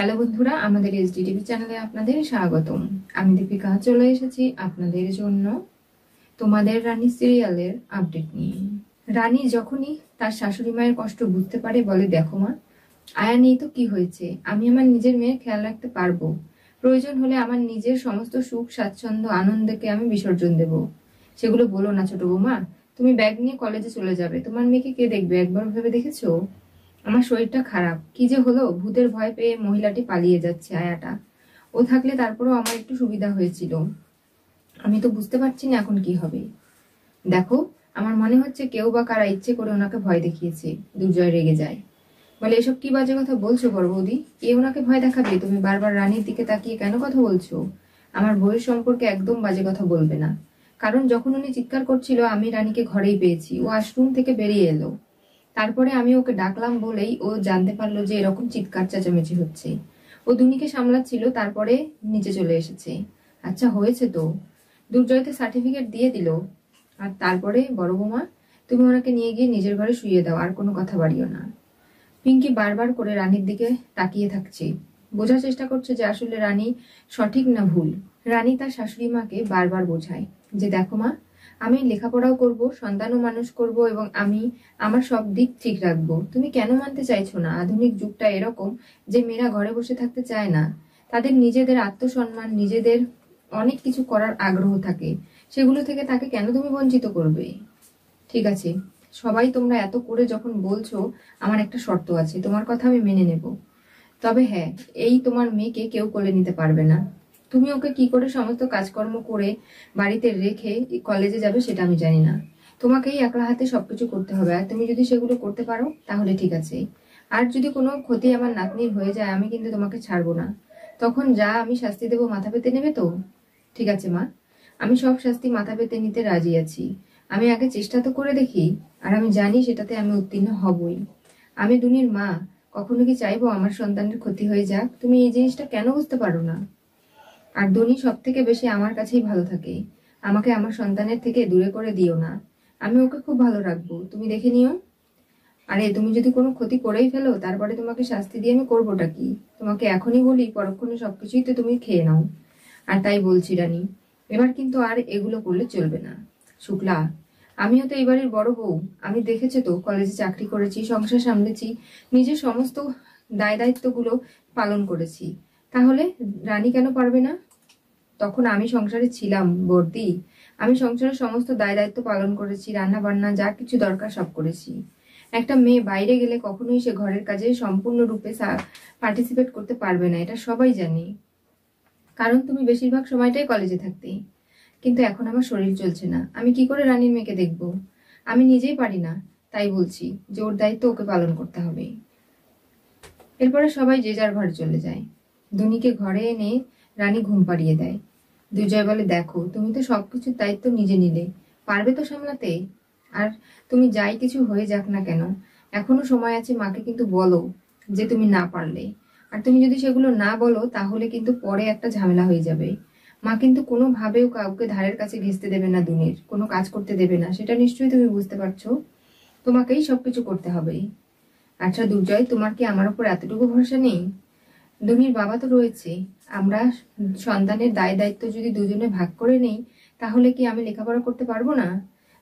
Hello বন্ধুরা, আমাদের SDTV চ্যানেলে আপনাদের স্বাগতম। আমি দীপিকা চলে এসেছি আপনাদের জন্য তোমাদের রানী সিরিয়ালের আপডেট নিয়ে। রানী যখনই তার শাশুড়ি মায়ের কষ্ট বুঝতে পারে বলে, দেখো মা, আয়া নেই তো কি হয়েছে, আমি আমার নিজের মেয়ের খেয়াল রাখতে পারবো। প্রয়োজন হলে আমার নিজের সমস্ত সুখ স্বাচ্ছন্দ্য আনন্দকে আমি বিসর্জন দেব। সেগুলো বলো না ছোট বৌমা। তুমি ব্যাগ নিয়ে কলেজে চলে যাবে, তোমার মেয়েকে কে দেখবে একবার ভেবে দেখেছো? আমার শরীরটা খারাপ, কি যে হলো, ভূতের ভয় পেয়ে মহিলাটি পালিয়ে যাচ্ছে। আয়াটা ও থাকলে তারপরেও আমার একটু সুবিধা হয়েছিল। আমি তো বুঝতে পারছি না এখন কি হবে। দেখো, আমার মনে হচ্ছে কেউ বা কারা ইচ্ছে করে ওনাকে ভয় দেখিয়েছে। দুর্জয় রেগে যায়, বলে, এসব কি বাজে কথা বলছো বড় বৌদি? কে ওনাকে ভয় দেখাবে? তুমি বারবার রানীর দিকে তাকিয়ে কেন কথা বলছো? আমার বউয়ের সম্পর্কে একদম বাজে কথা বলবে না। কারণ যখন উনি চিৎকার করছিল আমি রানীকে ঘরেই পেয়েছি, ও আশরুম থেকে বেরিয়ে এলো। তারপরে আমি ওকে ডাকলাম বলেই ও জানতে পারলো যে এরকম চিৎকার চেঁচামেচি হচ্ছে। ও দুনিকে সামলাচ্ছিল, তারপরে নিচে চলে এসেছে। আচ্ছা হয়েছে তো, দুর্জয়কে সার্টিফিকেট দিয়ে দিল। আর তারপরে বড় বৌমা, তুমি ওনাকে নিয়ে গিয়ে নিজের ঘরে শুইয়ে দাও, আর কোনো কথা বাড়িও না। পিঙ্কি বারবার করে রানীর দিকে তাকিয়ে থাকছে, বোঝার চেষ্টা করছে যে আসলে রানী সঠিক না ভুল। রানী তার শাশুড়ি মাকে বারবার বোঝায় যে, দেখো মা, আমি লেখাপড়াও করব, সন্তানও মানুষ করব, এবং আমি আমার সব দিক ঠিক রাখবো। তুমি কেন মানতে চাইছো না? আধুনিক যুগটা এরকম যে মেয়েরা ঘরে বসে থাকতে চায় না। তাদের নিজেদের আত্মসম্মান, নিজেদের অনেক কিছু করার আগ্রহ থাকে। সেগুলো থেকে তাকে কেন তুমি বঞ্চিত করবে? ঠিক আছে, সবাই তোমরা এত করে যখন বলছো, আমার একটা শর্ত আছে, তোমার কথা আমি মেনে নেব। তবে হ্যাঁ, এই তোমার মেয়েকে কেউ কোলে নিতে পারবে না। তুমি ওকে কি করে সমস্ত কাজকর্ম করে বাড়িতে রেখে কলেজে যাবে সেটা আমি জানি না। তোমাকেই একলা হাতে সবকিছু করতে হবে, আর তুমি যদি সেগুলো করতে পারো তাহলে ঠিক আছে। আর যদি কোনো ক্ষতি আমার নাতনির হয়ে যায়, আমি কিন্তু তোমাকে ছাড়বো না। তখন যা আমি শাস্তি দেবো মাথা পেতে নেবে তো? ঠিক আছে মা, আমি সব শাস্তি মাথা পেতে নিতে রাজি আছি। আমি আগে চেষ্টা তো করে দেখি, আর আমি জানি সেটাতে আমি উত্তীর্ণ হবই। আমি দুনির মা, কখনো কি চাইবো আমার সন্তানের ক্ষতি হয়ে যাক? তুমি এই জিনিসটা কেন বুঝতে পারো না? আর ধনী সব থেকে বেশি আমার কাছেই ভালো থাকে। আমাকে আমার সন্তানের থেকে দূরে করে দিও না। আমি ওকে খুব ভালো রাখবো, তুমি দেখে নিও। আরে তুমি যদি কোনো ক্ষতি করেই ফেলো, তারপরে তোমাকে শাস্তি দিয়ে আমি করবোটা কি? তোমাকে এখনই বলি, পরক্ষণে সবকিছুই তো তুমি খেয়ে নাও। আর তাই বলছি রানী, এবার কিন্তু আর এগুলো করলে চলবে না। শুক্লা, আমিও তো এবারের বড় বউ। আমি দেখেছো তো, কলেজে চাকরি করেছি, সংসার সামলেছি, নিজের সমস্ত দায় দায়িত্বগুলো পালন করেছি। তাহলে রানী কেন পারবে না? তখন আমি সংসারে ছিলাম বর্দি। আমি সংসারের সমস্ত দায় দায়িত্ব পালন করেছি, রান্না বান্না যা কিছু দরকার সব করেছি। একটা মেয়ে বাইরে গেলে কখনোই সে ঘরের কাজে সম্পূর্ণরূপে পার্টিসিপেট করতে পারবে না, এটা সবাই জানে। কারণ তুমি বেশিরভাগ সময়টাই কলেজে থাকতে। কিন্তু এখন আমার শরীর চলছে না, আমি কি করে রানীর মেয়েকে দেখব? আমি নিজেই পারি না। তাই বলছি যে ওর দায়িত্ব ওকে পালন করতে হবে। এরপরে সবাই যে যার ঘরে চলে যায়। ধনীকে ঘরে এনে রানী ঘুম পাড়িয়ে দেয়। দুর্জয় বলে, দেখো, তুমি তো সবকিছুর দায়িত্ব নিজে নিলে, পারবে তো সামলাতে? আর তুমি যাই কিছু হয়ে যাক না কেন, এখনো সময় আছে, মাকে কিন্তু বলো যে তুমি না পারলে। আর তুমি যদি সেগুলো না বলো, তাহলে কিন্তু পরে একটা ঝামেলা হয়ে যাবে। মা কিন্তু কোনোভাবেও কাউকে ধারের কাছে ঘেঁষতে দেবে না, দুনির কোনো কাজ করতে দেবে না, সেটা নিশ্চয়ই তুমি বুঝতে পারছো। তোমাকেই সবকিছু করতে হবে। আচ্ছা দুর্জয়, তোমার কি আমার উপর এতটুকু ভরসা নেই? দুনির বাবা তো রয়েছে। আমরা সন্তানের দায় দায়িত্ব যদি দুজনে ভাগ করে নেই, তাহলে কি আমি লেখাপড়া করতে পারবো না?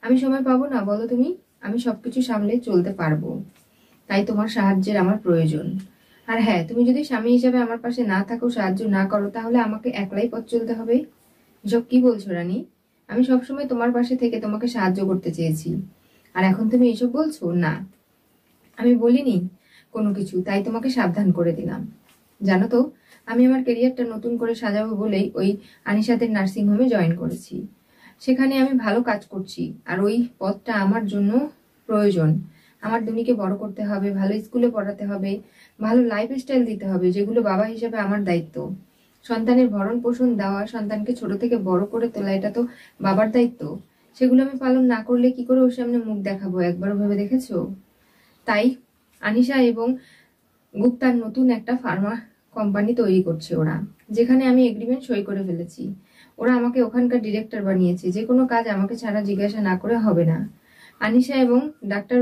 আমি সময় পাবো না বলো তুমি? আমি সবকিছু সামলে চলতে পারবো। তাই তোমার সাহায্যের আমার প্রয়োজন। আর হ্যাঁ, তুমি যদি স্বামী হিসাবে আমার পাশে না থাকো, সাহায্য না করো, তাহলে আমাকে একলাই পথ চলতে হবে। এসব কি বলছো রানী? আমি সবসময় তোমার পাশে থেকে তোমাকে সাহায্য করতে চেয়েছি, আর এখন তুমি এসব বলছো? না, আমি বলিনি কোনো কিছু, তাই তোমাকে সাবধান করে দিলাম। জানো তো, আমি আমার কেরিয়ারটা নতুন করে সাজাবো বলেই ওই আনিশাদের নার্সিং হোমে জয়েন করেছি। সেখানে আমি ভালো কাজ করছি, আর ওই পদটা আমার জন্য প্রয়োজন। আমার দুনিকে বড় করতে হবে, ভালো স্কুলে পড়াতে হবে, ভালো লাইফস্টাইল দিতে হবে, যেগুলো বাবা হিসেবে আমার দায়িত্ব। সন্তানের ভরণ পোষণ দেওয়া, সন্তানকে ছোট থেকে বড় করে তোলা, এটা তো বাবার দায়িত্ব। সেগুলো আমি পালন না করলে কি করে ওর সামনে মুখ দেখাবো, একবারও ভেবে দেখেছো? তাই আনিশা এবং গুপ্তার নতুন একটা ফার্মা কোম্পানি তৈরি করছে ওরা, যেখানে আমি এগ্রিমেন্ট সই করে ফেলেছি। ওরা আমাকে ওখানকার ডিরেক্টর বানিয়েছে, যে কোনো কাজ আমাকে ছাড়া জিজ্ঞাসা না করে হবে না। আনিশা এবং ডাক্তার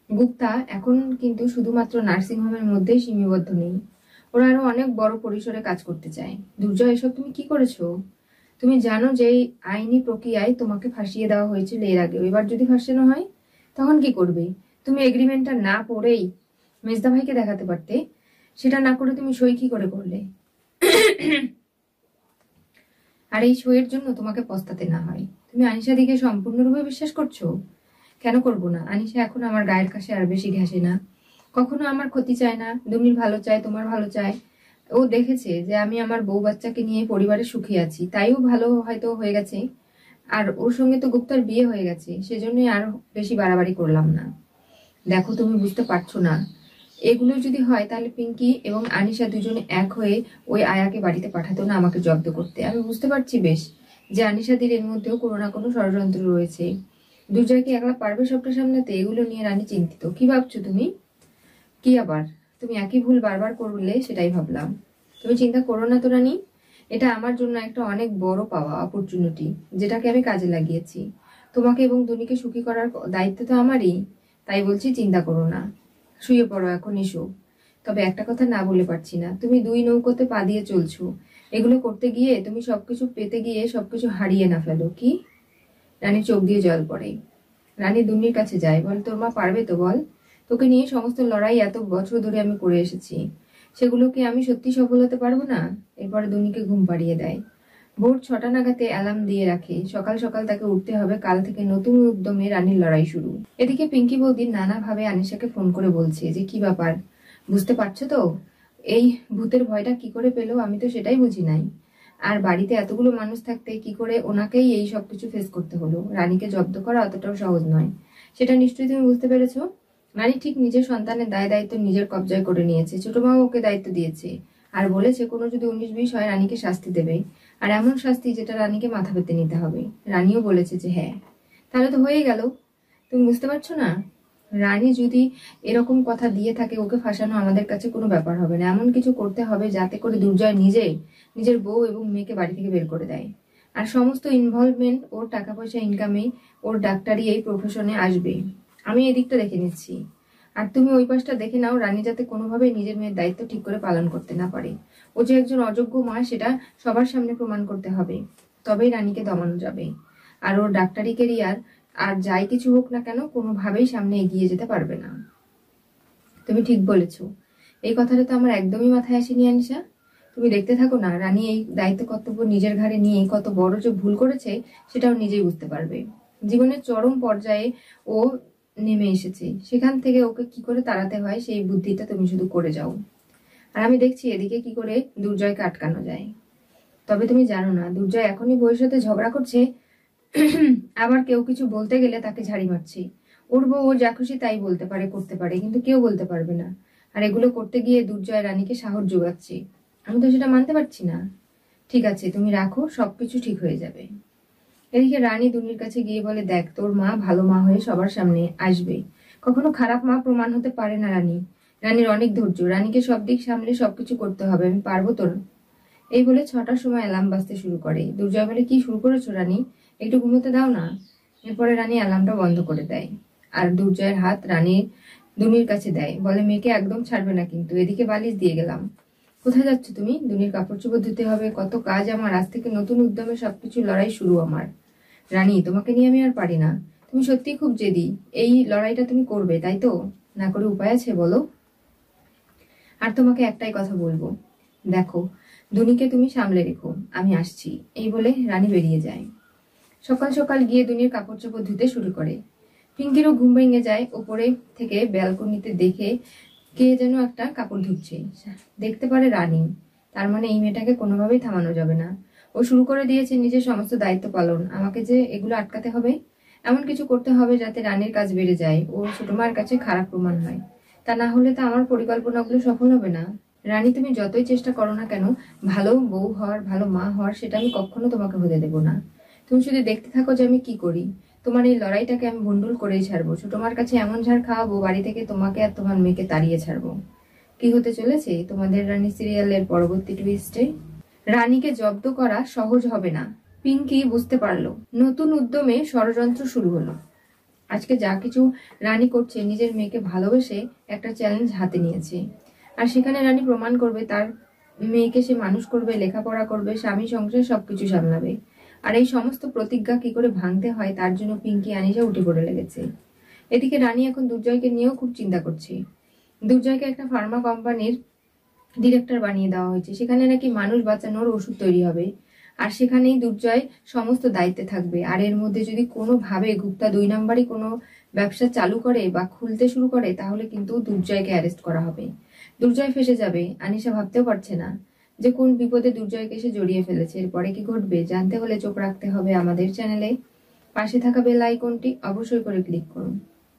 গুপ্তা এখন কিন্তু শুধুমাত্র নার্সিং হোমের মধ্যেই সীমাবদ্ধ নেই। ওরা আরো অনেক বড় পরিসরে কাজ করতে চায়। দুর্জয়, এসব তুমি কি করেছো? তুমি জানো যে এই আইনি প্রক্রিয়ায় তোমাকে ফাঁসিয়ে দেওয়া হয়েছিল এর আগে, এবার যদি ফাঁসানো হয় তখন কি করবে? তুমি এগ্রিমেন্টটা না পড়েই মেজদা ভাইকে দেখাতে পারতে, সেটা না করে তুমি সই কি করে করলে? আর এই সইয়ের জন্য তোমাকে পস্তাতে না হয়। তুমি আনিশা দিকে সম্পূর্ণরূপে বিশ্বাস করছো? কেন করবো না? আনিশা এখন আমার গায়ের কাছে আর বেশি ঘেঁষে না, কখনো আমার ক্ষতি চায় না, দুনির ভালো চায়, তোমার ভালো চায়। ও দেখেছে যে আমি আমার বউ বাচ্চাকে নিয়ে পরিবারে সুখী আছি, তাইও ভালো হয়তো হয়ে গেছে। আর ওর সঙ্গে তো গুপ্তার বিয়ে হয়ে গেছে, সেজন্যই আর বেশি বাড়াবাড়ি করলাম না। দেখো, তুমি বুঝতে পারছো না, এগুলো যদি হয় তাহলে পিঙ্কি এবং আনিশা দুজনে এক হয়ে ওই আয়াকে বাড়িতে পাঠাতো না আমাকে জব্দ করতে। আমি বুঝতে পারছি বেশ যে আনিশাদের এর মধ্যেও কোনো না কোনো ষড়যন্ত্র রয়েছে। দুর্জয় কি একলা পারবে সবটা সামলাতে? এগুলো নিয়ে রানী চিন্তিত। কি ভাবছো তুমি? কি আবার? তুমি একই ভুল বারবার করলে সেটাই ভাবলাম। তুমি চিন্তা করো না তো রানী, এটা আমার জন্য একটা অনেক বড় পাওয়া অপরচুনিটি, যেটাকে আমি কাজে লাগিয়েছি। তোমাকে এবং দুনিকে সুখী করার দায়িত্ব তো আমারই। তাই বলছি, চিন্তা করো না, শুয়ে পড়ো এখন, এসো। তবে একটা কথা না বলে পারছি না, তুমি দুই নৌকোতে পা দিয়ে চলছো। এগুলো করতে গিয়ে তুমি সবকিছু পেতে গিয়ে সবকিছু হারিয়ে না ফেলো। কি? রানীর চোখ দিয়ে জল পড়ে। রানী দুনির কাছে যায়, বল তোর মা পারবে তো? বল, তোকে নিয়ে সমস্ত লড়াই এত বছর ধরে আমি করে এসেছি, সেগুলোকে আমি সত্যি সফল হতে পারবো না? এরপরে দুনিকে ঘুম পাড়িয়ে দেয়। ভোর 6টা নাগাদে অ্যালার্ম দিয়ে রাখে, সকাল সকাল তাকে উঠতে হবে, কাল থেকে নতুন উদ্যমে রানীর লড়াই শুরু। এদিকে পিঙ্কি বৌদি নানাভাবে আনিশাকে ফোন করে বলছে যে কি ব্যাপার, বুঝতে পারছো তো এই ভূতের ভয়টা কি করে পেলো? আমি তো সেটাই বুঝি নাই। আর বাড়িতে এতগুলো মানুষ থাকতে কি করে ওনাকেই এই সবকিছু ফেস করতে হলো? রানীকে জব্দ করা অতটাও সহজ নয়, সেটা নিশ্চয়ই তুমি বুঝতে পেরেছো। রানী ঠিক নিজের সন্তানের দায় দায়িত্ব নিজের কবজায় করে নিয়েছে। ছোট মাও ওকে দায়িত্ব দিয়েছে, আর বলেছে কোনো যদি 19-20 হয় রানীকে শাস্তি দেবে, আর এমন শাস্তি যেটা রানীকে মাথা পেতে নিতে হবে। রানীও বলেছে যে হ্যাঁ। তাহলে তো হয়েই গেল। তুমি বুঝতে পারছো না? রানী যদি এরকম কথা দিয়ে থাকে, ওকে ফাঁসানো আমাদের কাছে কোনো ব্যাপার হবে না। এমন কিছু করতে হবে যাতে করে দুর্জয় নিজের বউ এবং মেয়েকে বাড়ি থেকে বের করে দেয়। আর সমস্ত ইনভলভমেন্ট ওর টাকা পয়সা ইনকামে, ওর ডাক্তারি এই প্রফেশনে আসবে। আমি এদিকটা দেখে নিচ্ছি, আর তুমি ওই পাশটা দেখে নাও, রানী যাতে কোনোভাবেই নিজের মেয়ের দায়িত্ব ঠিক করে পালন করতে না পারে। ও যে একজন অযোগ্য মা সেটা সবার সামনে প্রমাণ করতে হবে, তবেই রানীকে দমানো যাবে। আর ওর ডাক্তারি কেরিয়ার আর যাই কিছু হোক না কেন, কোনোভাবেই সামনে এগিয়ে যেতে পারবে না। তুমি ঠিক বলেছ, এই কথাটা তো আমার একদমই মাথায় আসেনি আনিশা। তুমি দেখতে থাকো না, রানী এই দায়িত্ব কর্তব্য নিজের ঘাড়ে নিয়ে কত বড় যে ভুল করেছে সেটাও নিজেই বুঝতে পারবে। জীবনের চরম পর্যায়ে ও নেমে এসেছে, সেখান থেকে ওকে কি করে তাড়াতে হয় সেই বুদ্ধিটা তুমি শুধু করে যাও। আর আমি দেখছি এদিকে কি করে দুর্জয়কে আটকানো যায়। তবে তুমি জানো না, দুর্জয় এখনই বউয়ের সাথে ঝগড়া করছে, আবার কেউ কিছু বলতে গেলে তাকে ঝাড়ি মারছে। ওর বউ ওর যা খুশি তাই বলতে পারে, করতে পারে, কিন্তু কেউ বলতে পারবে না। আর এগুলো করতে গিয়ে দুর্জয় রানীকে সাহস যোগাচ্ছে। আমি তো সেটা মানতে পারছি না। ঠিক আছে, তুমি রাখো, সবকিছু ঠিক হয়ে যাবে। এদিকে রানী দুনির কাছে গিয়ে বলে, দেখ, তোর মা ভালো মা হয়ে সবার সামনে আসবে, কখনো খারাপ মা প্রমাণ হতে পারে না রানী। রানীর অনেক ধৈর্য, রানীকে সব দিক সামলে সবকিছু করতে হবে, আমি পারবো তোর। এই বলে 6টার সময় অ্যালার্ম বাজতে শুরু করে। দুর্জয় বলে, কি শুরু করেছো রানী, একটু ঘুমোতে দাও না। এরপরে রানী অ্যালার্মটা বন্ধ করে দেয়, আর দুর্জয়ের হাত রানীর দুনির কাছে দেয়, বলে, মেয়েকে একদম ছাড়বে না কিন্তু। এদিকে বালিশ দিয়ে গেলাম। কোথায় যাচ্ছ তুমি? দুনির কাপড় চোপড় ধুতে হবে, কত কাজ আমার, আজ থেকে নতুন উদ্যমে সবকিছু লড়াই শুরু আমার। রানী, তোমাকে নিয়ে আমি আর পারি না। তুমি সত্যিই খুব জেদি, এই লড়াইটা তুমি করবে তাই তো? না করে উপায় আছে বলো? আর তোমাকে একটাই কথা বলবো, দেখো, দুনিকে তুমি সামলে রেখো, আমি আসছি। এই বলে রানী বেরিয়ে যায়। সকাল সকাল গিয়ে দুনির কাপড় চোপড় ধুতে শুরু করে। পিঙ্কিরও ঘুম ভেঙে যায়। ওপরে থেকে ব্যালকনিতে দেখে কে যেন একটা কাপড় ধুচ্ছে, দেখতে পারে রানী। তার মানে এই মেয়েটাকে কোনোভাবেই থামানো যাবে না। ও শুরু করে দিয়েছে নিজের সমস্ত দায়িত্ব পালন। আমাকে যে এগুলো আটকাতে হবে, এমন কিছু করতে হবে যাতে রানীর কাজ বেড়ে যায়, ও ছোট মায়ের কাছে খারাপ প্রমাণ হয়। তা না হলে তো আমার পরিকল্পনাগুলো সফল হবে না। রানী, তুমি যতই চেষ্টা করো না কেন, ভালো বউ হওয়ার, ভালো মা হওয়ার, সেটা আমি কখনো তোমাকে হতে দেবো না। তুমি শুধু দেখতে থাকো যে আমি কি করি। তোমার এই লড়াইটাকে আমি ভন্ডুল করেই ছাড়বো। ছোট মার কাছে এমন ঝাড় খাওয়াবো, বাড়ি থেকে তোমাকে আর তোমার মেয়েকে তাড়িয়ে ছাড়বো। কি হতে চলেছে তোমাদের রানী সিরিয়ালের পরবর্তী টুইস্টে? রানীকে জব্দ করা সহজ হবে না, পিঙ্কি বুঝতে পারলো। নতুন উদ্যমে ষড়যন্ত্র শুরু হলো। আজকে যা কিছু রানী করছে, নিজের মেয়েকে ভালোবেসে একটা চ্যালেঞ্জ হাতে নিয়েছে। আর সেখানে রানী প্রমাণ করবে তার মেয়েকে সে মানুষ করবে, লেখাপড়া করবে, স্বামী সংসার সবকিছু সামলাবে। আর এই সমস্ত প্রতিজ্ঞা কি করে ভাঙতে হয় তার জন্য পিঙ্কি আনিশা উঠে পড়ে লেগেছে। এদিকে রানী এখন দুর্জয়কে নিয়েও খুব চিন্তা করছে। দুর্জয়কে একটা ফার্মা কোম্পানির ডিরেক্টর বানিয়ে দেওয়া হয়েছে, সেখানে নাকি মানুষ বাঁচানোর ওষুধ তৈরি হবে, আর সেখানেই দুর্জয় সমস্ত দায়িত্বে থাকবে। আর এর মধ্যে যদি কোনোভাবে গুপ্তা 2 নম্বরই কোনো ব্যবসা চালু করে বা খুলতে শুরু করে তাহলে কিন্তু দুর্জয়কে অ্যারেস্ট করা হবে। দুর্জয় ফেসে যাবে। আনিশা ভাবতেও পারছে না যে কোন বিপদে দুর্জয়কে সে জড়িয়ে ফেলেছে। এরপরে কি ঘটবে জানতে হলে চোখ রাখতে হবে আমাদের চ্যানেলে। পাশে থাকা বেল আইকনটি অবশ্যই করে ক্লিক করুন।